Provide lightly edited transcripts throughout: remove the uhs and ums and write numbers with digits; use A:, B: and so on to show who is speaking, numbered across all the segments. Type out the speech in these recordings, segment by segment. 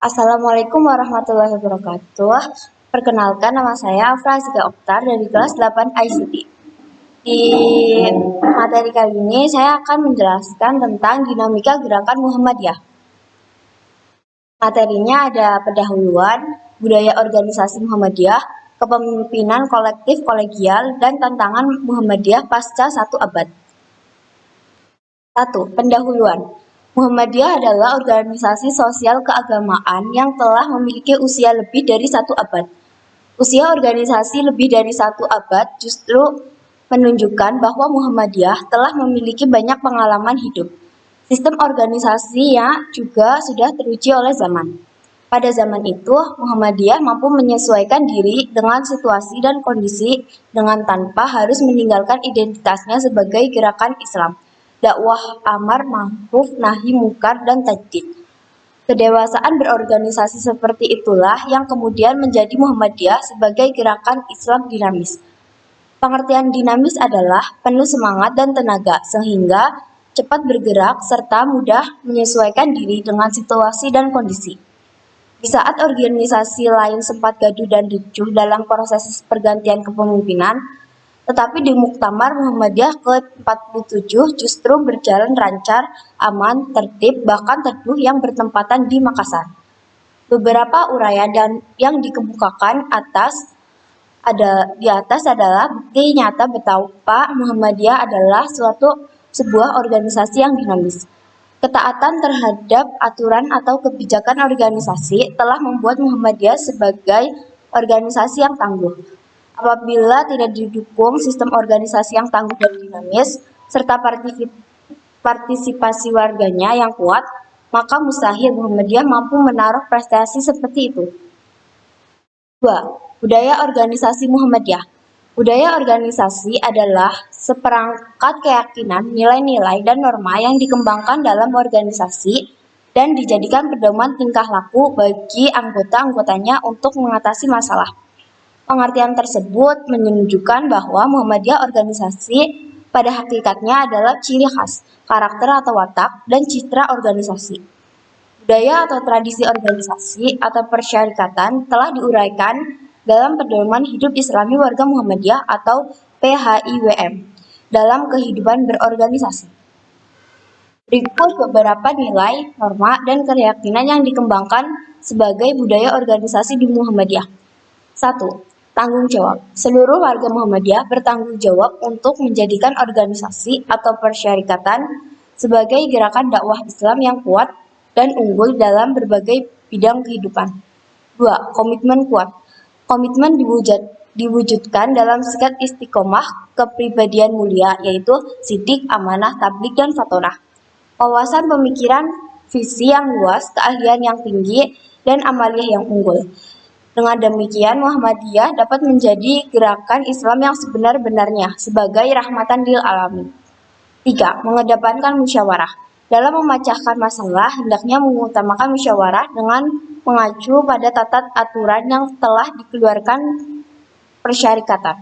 A: Assalamualaikum warahmatullahi wabarakatuh. Perkenalkan, nama saya Afra Zika Oktar dari kelas 8 ICT. Di materi kali ini saya akan menjelaskan tentang dinamika gerakan Muhammadiyah. Materinya ada pendahuluan, budaya organisasi Muhammadiyah, kepemimpinan kolektif kolegial, dan tantangan Muhammadiyah pasca 1 abad. 1. Pendahuluan. Muhammadiyah adalah organisasi sosial keagamaan yang telah memiliki usia lebih dari 1 abad. Usia organisasi lebih dari 1 abad justru menunjukkan bahwa Muhammadiyah telah memiliki banyak pengalaman hidup. Sistem organisasinya juga sudah teruji oleh zaman. Pada zaman itu, Muhammadiyah mampu menyesuaikan diri dengan situasi dan kondisi dengan tanpa harus meninggalkan identitasnya sebagai gerakan Islam, dakwah amar ma'ruf nahi mungkar dan tajdid. Kedewasaan berorganisasi seperti itulah yang kemudian menjadi Muhammadiyah sebagai gerakan Islam dinamis. Pengertian dinamis adalah penuh semangat dan tenaga sehingga cepat bergerak serta mudah menyesuaikan diri dengan situasi dan kondisi. Di saat organisasi lain sempat gaduh dan ricuh dalam proses pergantian kepemimpinan, tetapi di Muktamar Muhammadiyah ke-47 justru berjalan lancar, aman, tertib, bahkan teduh yang bertempatan di Makassar. Beberapa uraian yang dikemukakan di atas adalah bukti nyata betapa Muhammadiyah adalah sebuah organisasi yang dinamis. Ketaatan terhadap aturan atau kebijakan organisasi telah membuat Muhammadiyah sebagai organisasi yang tangguh. Apabila tidak didukung sistem organisasi yang tangguh dan dinamis, serta partisipasi warganya yang kuat, maka mustahil Muhammadiyah mampu menaruh prestasi seperti itu. 2. Budaya organisasi Muhammadiyah. Budaya organisasi adalah seperangkat keyakinan, nilai-nilai, dan norma yang dikembangkan dalam organisasi dan dijadikan pedoman tingkah laku bagi anggota-anggotanya untuk mengatasi masalah. Pengertian tersebut menunjukkan bahwa Muhammadiyah organisasi pada hakikatnya adalah ciri khas, karakter atau watak, dan citra organisasi. Budaya atau tradisi organisasi atau persyarikatan telah diuraikan dalam pedoman hidup Islami warga Muhammadiyah atau PHIWM dalam kehidupan berorganisasi. Berikut beberapa nilai, norma, dan keyakinan yang dikembangkan sebagai budaya organisasi di Muhammadiyah. 1. Tanggung jawab. Seluruh warga Muhammadiyah bertanggung jawab untuk menjadikan organisasi atau persyarikatan sebagai gerakan dakwah Islam yang kuat dan unggul dalam berbagai bidang kehidupan. 2. Komitmen kuat. Komitmen diwujudkan dalam sikap istiqomah kepribadian mulia, yaitu sidik, amanah, tablik, dan fatonah. Wawasan pemikiran, visi yang luas, keahlian yang tinggi, dan amaliyah yang unggul. Dengan demikian, Muhammadiyah dapat menjadi gerakan Islam yang sebenar-benarnya sebagai rahmatan lil alamin. 3. Mengedepankan musyawarah. Dalam memecahkan masalah, hendaknya mengutamakan musyawarah dengan mengacu pada tata aturan yang telah dikeluarkan persyarikatan.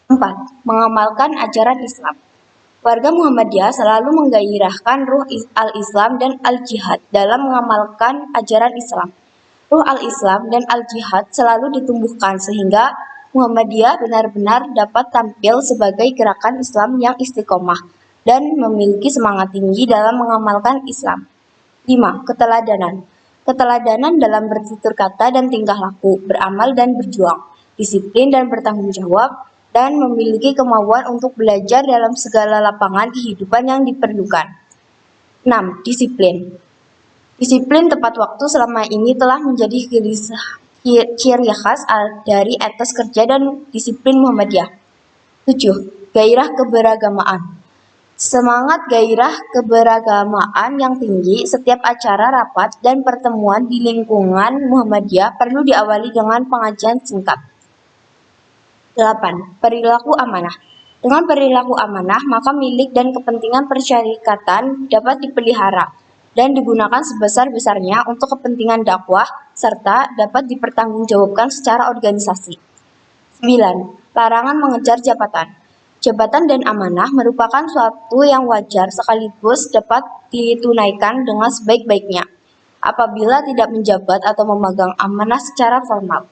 A: 4. Mengamalkan ajaran Islam. Warga Muhammadiyah selalu menggairahkan ruh al-Islam dan al-jihad dalam mengamalkan ajaran Islam. Ruh al-Islam dan al-jihad selalu ditumbuhkan sehingga Muhammadiyah benar-benar dapat tampil sebagai gerakan Islam yang istiqomah dan memiliki semangat tinggi dalam mengamalkan Islam. 5. Keteladanan. Keteladanan dalam bertutur kata dan tingkah laku, beramal dan berjuang, disiplin dan bertanggung jawab, dan memiliki kemauan untuk belajar dalam segala lapangan kehidupan yang diperlukan. 6. Disiplin. Disiplin tepat waktu selama ini telah menjadi ciri khas dari etos kerja dan disiplin Muhammadiyah. 7. Gairah keberagamaan. Semangat gairah keberagamaan yang tinggi, setiap acara, rapat, dan pertemuan di lingkungan Muhammadiyah perlu diawali dengan pengajian singkat. 8. Perilaku amanah. Dengan perilaku amanah, maka milik dan kepentingan persyarikatan dapat dipelihara dan digunakan sebesar-besarnya untuk kepentingan dakwah serta dapat dipertanggungjawabkan secara organisasi. 9. Larangan mengejar jabatan. Jabatan dan amanah merupakan suatu yang wajar sekaligus dapat ditunaikan dengan sebaik-baiknya. apabila tidak menjabat atau memegang amanah secara formal.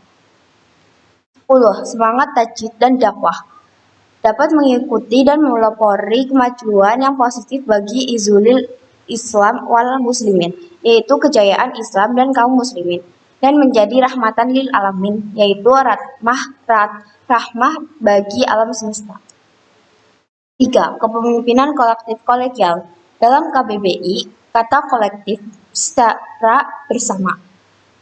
A: 10. Semangat tajdid dan dakwah dapat mengikuti dan melopori kemajuan yang positif bagi izulil Islam wal muslimin, yaitu kejayaan Islam dan kaum muslimin, dan menjadi rahmatan lil alamin, yaitu rahmah bagi alam semesta. 3. Kepemimpinan kolektif kolegial. Dalam KBBI, kata kolektif secara bersama.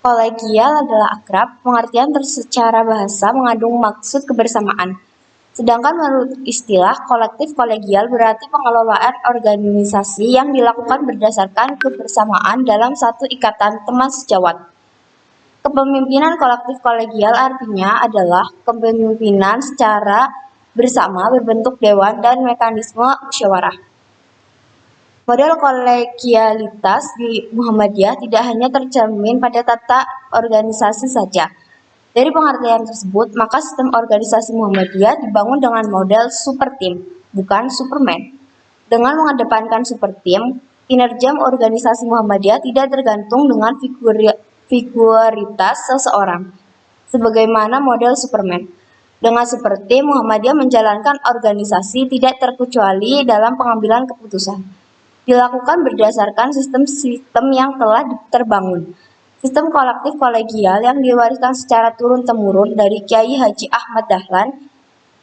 A: Kolegial adalah akrab, pengertian secara bahasa mengandung maksud kebersamaan. Sedangkan menurut istilah, kolektif kolegial berarti pengelolaan organisasi yang dilakukan berdasarkan kebersamaan dalam satu ikatan teman sejawat. Kepemimpinan kolektif kolegial artinya adalah kepemimpinan secara bersama berbentuk dewan dan mekanisme musyawarah. Model kolegialitas di Muhammadiyah tidak hanya tercermin pada tata organisasi saja. Dari pengertian tersebut, maka sistem organisasi Muhammadiyah dibangun dengan model super team, bukan superman. Dengan mengedepankan super team, kinerja organisasi Muhammadiyah tidak tergantung dengan figuritas seseorang, sebagaimana model superman. Dengan super team, Muhammadiyah menjalankan organisasi tidak terkecuali dalam pengambilan keputusan. Dilakukan berdasarkan sistem-sistem yang telah terbangun. Sistem kolektif kolegial yang diwariskan secara turun-temurun dari Kiai Haji Ahmad Dahlan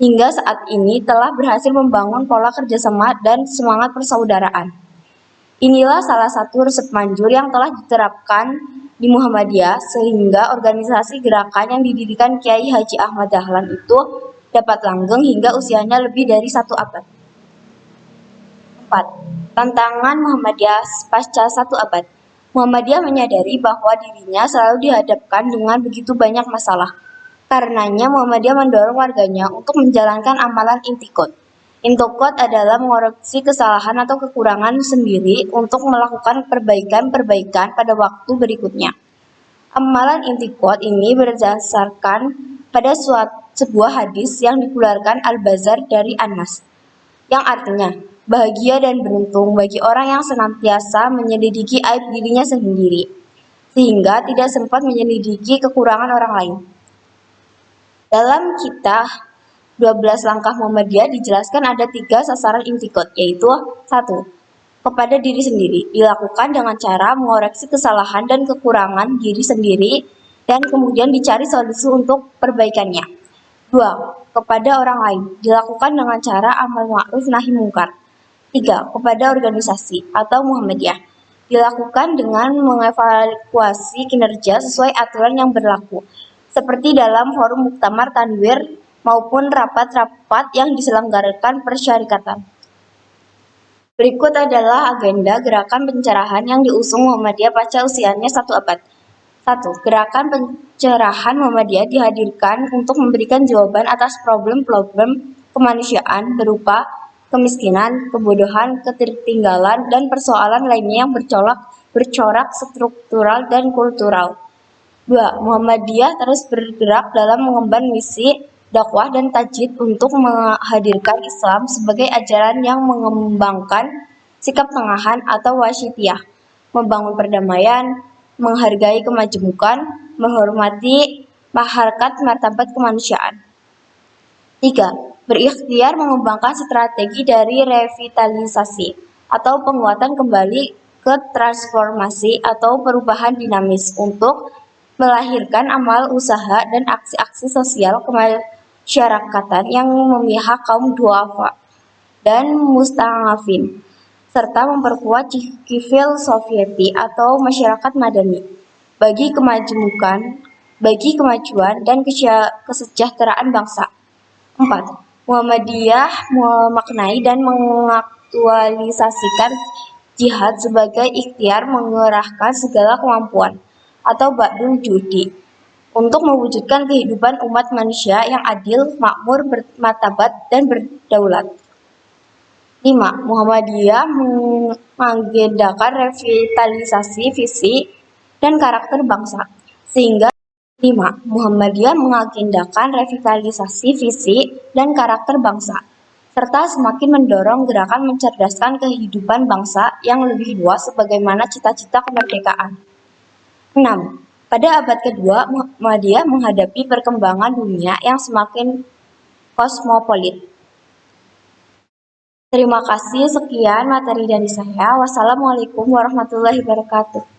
A: hingga saat ini telah berhasil membangun pola kerjasama dan semangat persaudaraan. Inilah salah satu resep manjur yang telah diterapkan di Muhammadiyah sehingga organisasi gerakan yang didirikan Kiai Haji Ahmad Dahlan itu dapat langgeng hingga usianya lebih dari 1 abad. 4. Tantangan Muhammadiyah pasca 1 abad. Muhammadiyah menyadari bahwa dirinya selalu dihadapkan dengan begitu banyak masalah. Karenanya Muhammadiyah mendorong warganya untuk menjalankan amalan intikot. Intikot adalah mengoreksi kesalahan atau kekurangan sendiri untuk melakukan perbaikan-perbaikan pada waktu berikutnya. Amalan intikot ini berdasarkan pada sebuah hadis yang dikeluarkan Al-Bazar dari Anas, yang artinya, bahagia dan beruntung bagi orang yang senantiasa menyelidiki aib dirinya sendiri, sehingga tidak sempat menyelidiki kekurangan orang lain. Dalam kitab 12 langkah Muhammadiyah dijelaskan ada 3 sasaran intikot, yaitu 1. Kepada diri sendiri, dilakukan dengan cara mengoreksi kesalahan dan kekurangan diri sendiri, dan kemudian dicari solusi untuk perbaikannya. 2. Kepada orang lain, dilakukan dengan cara amal ma'ruf nahi mungkar. 3. Kepada organisasi atau Muhammadiyah, dilakukan dengan mengevaluasi kinerja sesuai aturan yang berlaku, seperti dalam forum muktamar tanwir maupun rapat-rapat yang diselenggarakan persyarikatan. Berikut adalah agenda gerakan pencerahan yang diusung Muhammadiyah pasca usianya 1 abad. 1. Gerakan pencerahan Muhammadiyah dihadirkan untuk memberikan jawaban atas problem-problem kemanusiaan berupa kemiskinan, kebodohan, ketertinggalan, dan persoalan lainnya yang bercorak struktural dan kultural. 2. Muhammadiyah terus bergerak dalam mengemban misi dakwah dan tajdid untuk menghadirkan Islam sebagai ajaran yang mengembangkan sikap tengahan atau wasyitiyah, membangun perdamaian, menghargai kemajemukan, menghormati harkat martabat kemanusiaan. 3. Berikhtiar mengembangkan strategi dari revitalisasi atau penguatan kembali ke transformasi atau perubahan dinamis untuk melahirkan amal usaha dan aksi-aksi sosial kemasyarakatan yang memihak kaum duafa dan musta'afin, serta memperkuat civil society atau masyarakat madani bagi kemajuan dan kesejahteraan bangsa. 4. Muhammadiyah memaknai dan mengaktualisasikan jihad sebagai ikhtiar mengerahkan segala kemampuan atau ba'dul judi untuk mewujudkan kehidupan umat manusia yang adil, makmur, bermartabat, dan berdaulat. 5. Muhammadiyah mengagendakan revitalisasi visi dan karakter bangsa, sehingga 5. Muhammadiyah mengagendakan revitalisasi visi dan karakter bangsa, serta semakin mendorong gerakan mencerdaskan kehidupan bangsa yang lebih luas sebagaimana cita-cita kemerdekaan. 6. Pada abad kedua, Muhammadiyah menghadapi perkembangan dunia yang semakin kosmopolit. Terima kasih, sekian materi dari saya. Wassalamualaikum warahmatullahi wabarakatuh.